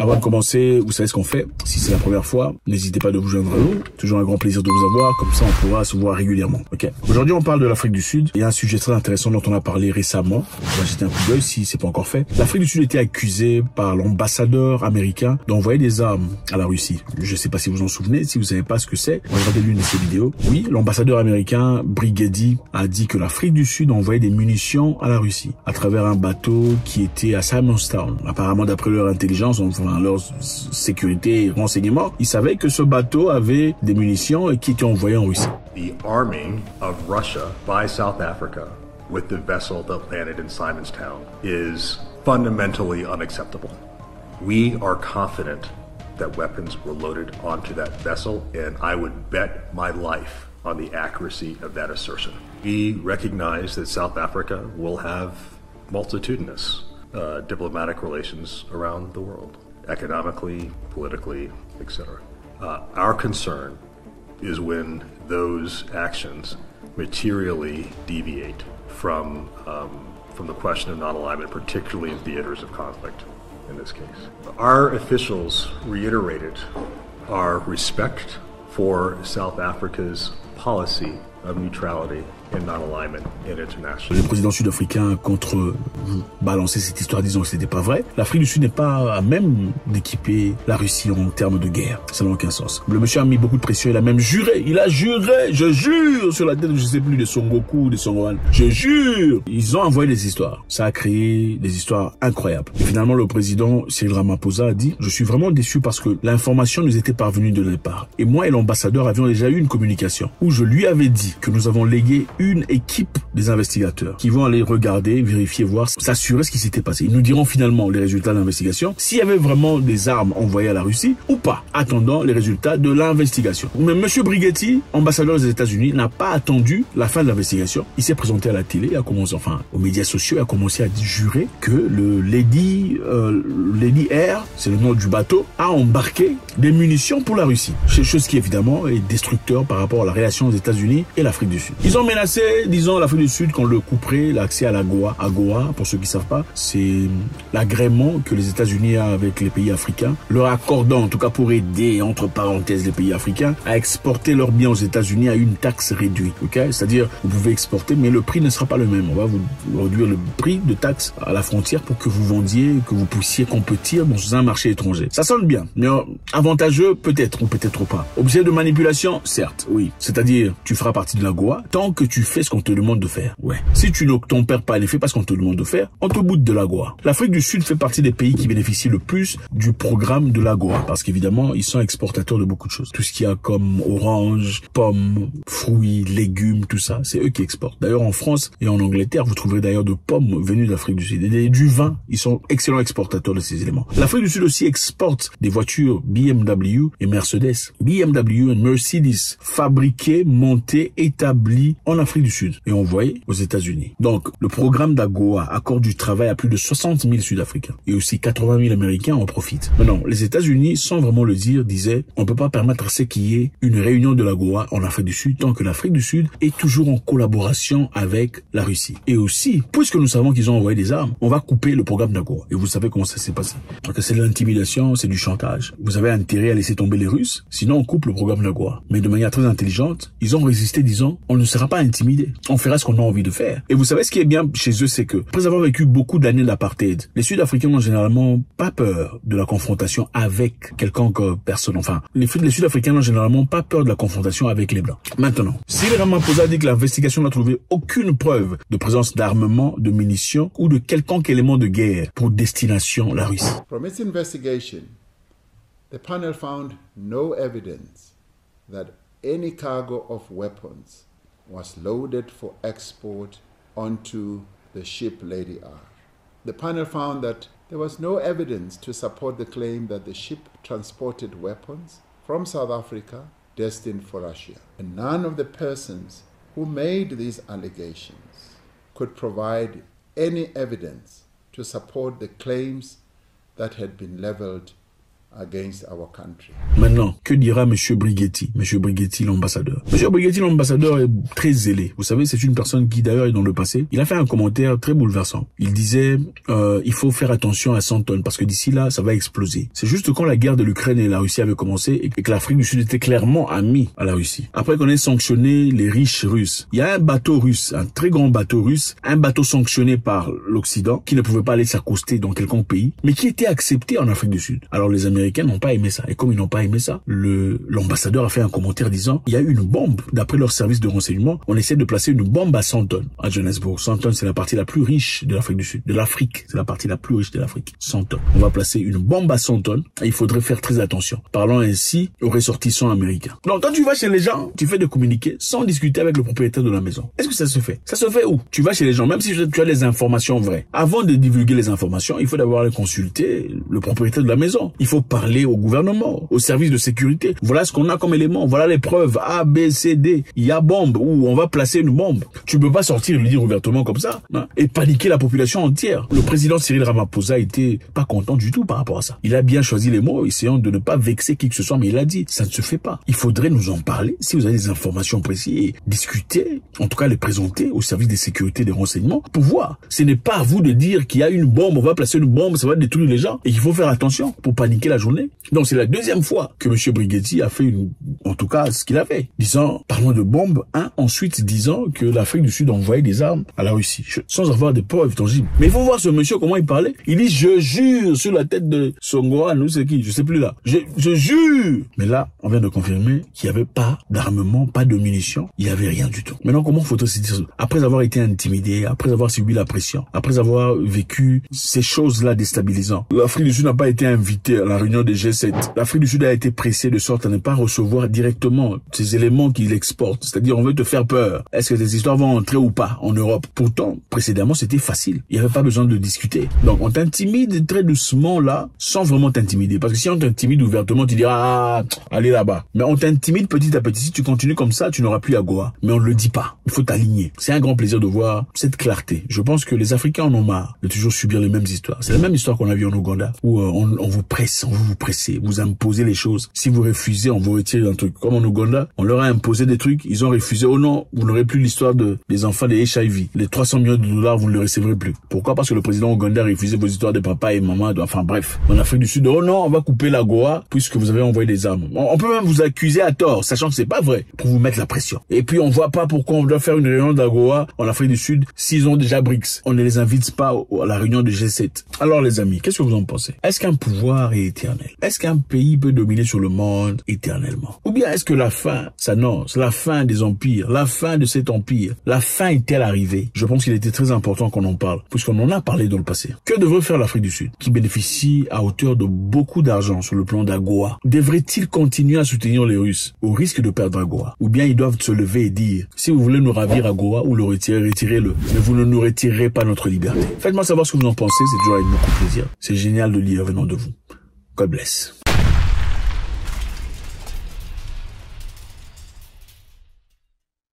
Avant de commencer, vous savez ce qu'on fait. Si c'est la première fois, n'hésitez pas de vous joindre à nous. Toujours un grand plaisir de vous avoir. Comme ça, on pourra se voir régulièrement. Ok. Aujourd'hui, on parle de l'Afrique du Sud. Il y a un sujet très intéressant dont on a parlé récemment. On va jeter un coup d'œil si c'est pas encore fait. L'Afrique du Sud était accusée par l'ambassadeur américain d'envoyer des armes à la Russie. Je sais pas si vous vous en souvenez. Si vous savez pas ce que c'est, regardez l'une de ces vidéos. Oui, l'ambassadeur américain Brigadi a dit que l'Afrique du Sud envoyait des munitions à la Russie à travers un bateau qui était à Simonstown. Apparemment, d'après leur intelligence, enfin leur sécurité et renseignements, ils savaient que ce bateau avait des munitions et qui étaient envoyées en Russie. The arming of Russia by South Africa with the vessel that landed in Simonstown is fundamentally unacceptable. We are confident that weapons were loaded onto that vessel, and I would bet my life on the accuracy of that assertion. We recognize that South Africa will have multitudinous diplomatic relations around the world, economically, politically, etc. Our concern is when those actions materially deviate from the question of non-alignment, particularly in theaters of conflict in this case. Our officials reiterated our respect for South Africa's policy of neutrality and non-alignment in international. Le président sud-africain contrebalançait cette histoire disant que c'était pas vrai. L'Afrique du Sud n'est pas à même d'équiper la Russie en termes de guerre. Ça n'a aucun sens. Le monsieur a mis beaucoup de pression, il a même juré. Il a juré, je jure, sur la tête, je sais plus, de Son Goku ou de Son Gohan. Je jure. Ils ont envoyé des histoires. Ça a créé des histoires incroyables. Et finalement, le président Cyril Ramaphosa a dit, je suis vraiment déçu parce que l'information nous était parvenue de départ. Et moi et l'ambassadeur avions déjà eu une communication où je lui avais dit que nous avons légué une équipe des investigateurs qui vont aller regarder, vérifier, voir, s'assurer ce qui s'était passé. Ils nous diront finalement les résultats de l'investigation, s'il y avait vraiment des armes envoyées à la Russie ou pas, attendant les résultats de l'investigation. Mais monsieur Brighetti, ambassadeur des États-Unis, n'a pas attendu la fin de l'investigation. Il s'est présenté à la télé, a commencé, enfin, aux médias sociaux, a commencé à jurer que le Lady Air, c'est le nom du bateau, a embarqué des munitions pour la Russie. Chose qui évidemment est destructeur par rapport à la relation des États-Unis et l'Afrique du Sud. Ils ont menacé, disons, l'Afrique du Sud qu'on le couperait l'accès à l'AGOA. AGOA, pour ceux qui ne savent pas, c'est l'agrément que les États-Unis ont avec les pays africains, leur accordant, en tout cas pour aider, entre parenthèses, les pays africains à exporter leurs biens aux États-Unis à une taxe réduite. Ok, c'est-à-dire, vous pouvez exporter, mais le prix ne sera pas le même. On va vous réduire le prix de taxe à la frontière pour que vous vendiez, que vous puissiez compétir dans un marché étranger. Ça sonne bien, mais avantageux peut-être ou peut-être pas. Objet de manipulation, certes, oui. C'est-à-dire, tu feras partie de l'AGOA tant que tu fais ce qu'on te demande de faire. Ouais. Si tu n'opères pas les faits parce qu'on te demande de faire, on te boute de l'AGOA. L'Afrique du Sud fait partie des pays qui bénéficient le plus du programme de l'AGOA parce qu'évidemment, ils sont exportateurs de beaucoup de choses. Tout ce qu'il y a comme oranges, pommes, fruits, légumes, tout ça, c'est eux qui exportent. D'ailleurs, en France et en Angleterre, vous trouverez d'ailleurs de pommes venues d'Afrique du Sud. Et du vin, ils sont excellents exportateurs de ces éléments. L'Afrique du Sud aussi exporte des voitures BMW et Mercedes. BMW et Mercedes fabriquées, montées, établies en Afrique du Sud et envoyées aux États-Unis. Donc, le programme d'AGOA accorde du travail à plus de 60 000 Sud-Africains et aussi 80 000 Américains en profitent. Maintenant, les États-Unis, sans vraiment le dire, disaient on peut pas permettre à ce qu'il y ait une réunion de l'AGOA en Afrique du Sud tant que l'Afrique du Sud est toujours en collaboration avec la Russie. Et aussi, puisque nous savons qu'ils ont envoyé des armes, on va couper le programme d'AGOA. Et vous savez comment ça s'est passé. Donc, c'est de l'intimidation, c'est du chantage. Vous avez intérêt à laisser tomber les Russes, sinon on coupe le programme d'AGOA. Mais de manière très intelligente, ils ont résisté disant on ne sera pas intimidé. On fera ce qu'on a envie de faire. Et vous savez ce qui est bien chez eux, c'est que, après avoir vécu beaucoup d'années d'apartheid, les Sud-Africains n'ont généralement pas peur de la confrontation avec quelconque personne. Enfin, les Sud-Africains n'ont généralement pas peur de la confrontation avec les Blancs. Maintenant, Cyril Ramaphosa dit que l'investigation n'a trouvé aucune preuve de présence d'armement, de munitions ou de quelconque élément de guerre pour destination la Russie. From its investigation, the panel found no evidence that any cargo of weapons was loaded for export onto the ship Lady R. The panel found that there was no evidence to support the claim that the ship transported weapons from South Africa destined for Russia. And none of the persons who made these allegations could provide any evidence to support the claims that had been leveled against our country. Maintenant, que dira M. Brighetti, l'ambassadeur? M. Brighetti, l'ambassadeur, est très zélé. Vous savez, c'est une personne qui, d'ailleurs, est dans le passé. Il a fait un commentaire très bouleversant. Il disait, il faut faire attention à 100 tonnes parce que d'ici là, ça va exploser. C'est juste quand la guerre de l'Ukraine et la Russie avait commencé et que l'Afrique du Sud était clairement amie à la Russie. Après qu'on ait sanctionné les riches russes, il y a un bateau russe, un très grand bateau russe, un bateau sanctionné par l'Occident qui ne pouvait pas aller s'accoster dans quelconque pays, mais qui était accepté en Afrique du Sud. Alors les Américains n'ont pas aimé ça. Et comme ils n'ont pas aimé ça, l'ambassadeur a fait un commentaire disant, il y a eu une bombe. D'après leur service de renseignement, on essaie de placer une bombe à 100 tonnes à Johannesburg. 100 tonnes, c'est la partie la plus riche de l'Afrique du Sud. De l'Afrique, c'est la partie la plus riche de l'Afrique. 100 tonnes. On va placer une bombe à 100 tonnes et il faudrait faire très attention. Parlant ainsi aux ressortissants américains. Donc quand tu vas chez les gens, tu fais des communiqués sans discuter avec le propriétaire de la maison. Est-ce que ça se fait? Ça se fait où? Tu vas chez les gens, même si tu as les informations vraies. Avant de divulguer les informations, il faut d'abord aller consulter le propriétaire de la maison. Il faut parler au gouvernement, au service de sécurité. Voilà ce qu'on a comme élément. Voilà les preuves. A, B, C, D. Il y a bombe ou on va placer une bombe. Tu peux pas sortir et le dire ouvertement comme ça, hein, et paniquer la population entière. Le président Cyril Ramaphosa était pas content du tout par rapport à ça. Il a bien choisi les mots, essayant de ne pas vexer qui que ce soit, mais il a dit, ça ne se fait pas. Il faudrait nous en parler. Si vous avez des informations précises, et discuter, en tout cas les présenter au service des sécurités, des renseignements, pour voir. Ce n'est pas à vous de dire qu'il y a une bombe, on va placer une bombe, ça va détruire les gens, et qu'il faut faire attention pour paniquer la journée. Donc c'est la deuxième fois que M. Brighetti a fait en tout cas ce qu'il a fait, disant, parlons de bombes, ensuite disant que l'Afrique du Sud envoyait des armes à la Russie, sans avoir des preuves tangibles. Mais il faut voir ce monsieur, comment il parlait. Il dit, je jure sur la tête de Songoan, nous c'est qui, je sais plus là. Je jure. Mais là, on vient de confirmer qu'il n'y avait pas d'armement, pas de munitions, il n'y avait rien du tout. Maintenant, comment faut-il se dire ça? Après avoir été intimidé, après avoir subi la pression, après avoir vécu ces choses-là déstabilisantes, l'Afrique du Sud n'a pas été invitée à la réunion des G7. L'Afrique du Sud a été pressée de sorte à ne pas recevoir directement ces éléments qu'il exporte. C'est-à-dire, on veut te faire peur. Est-ce que ces histoires vont entrer ou pas en Europe? Pourtant, précédemment, c'était facile. Il n'y avait pas besoin de discuter. Donc, on t'intimide très doucement là, sans vraiment t'intimider. Parce que si on t'intimide ouvertement, tu diras, allez là-bas. Mais on t'intimide petit à petit. Si tu continues comme ça, tu n'auras plus à Goa. Mais on ne le dit pas. Il faut t'aligner. C'est un grand plaisir de voir cette clarté. Je pense que les Africains en ont marre de toujours subir les mêmes histoires. C'est la même histoire qu'on a vue en Ouganda, où on vous presse, on veut vous presser, vous imposez les choses. Si vous refusez, on vous retire un truc. Comme en Ouganda, on leur a imposé des trucs, ils ont refusé. Oh non, vous n'aurez plus l'histoire des enfants des HIV. Les 300 millions de dollars, vous ne les recevrez plus. Pourquoi? Parce que le président ougandais a refusé vos histoires de papa et maman. Enfin bref, en Afrique du Sud, oh non, on va couper la Goa puisque vous avez envoyé des armes. On peut même vous accuser à tort, sachant que c'est pas vrai, pour vous mettre la pression. Et puis on voit pas pourquoi on doit faire une réunion de la Goa en Afrique du Sud s'ils ont déjà BRICS. On ne les invite pas à la réunion de G7. Alors les amis, qu'est-ce que vous en pensez? Est-ce qu'un pouvoir est éternel? Est-ce qu'un pays peut dominer sur le monde éternellement? Ou bien est-ce que la fin s'annonce, la fin des empires, la fin de cet empire, la fin est-elle arrivée? Je pense qu'il était très important qu'on en parle, puisqu'on en a parlé dans le passé. Que devrait faire l'Afrique du Sud, qui bénéficie à hauteur de beaucoup d'argent sur le plan d'Agoa? Devrait-il continuer à soutenir les Russes au risque de perdre Agoa? Ou bien ils doivent se lever et dire, si vous voulez nous ravir Agoa ou le retirer, retirez-le. Mais vous ne nous retirerez pas notre liberté. Faites-moi savoir ce que vous en pensez, c'est toujours avec beaucoup de plaisir. C'est génial de lire venant de vous. God bless.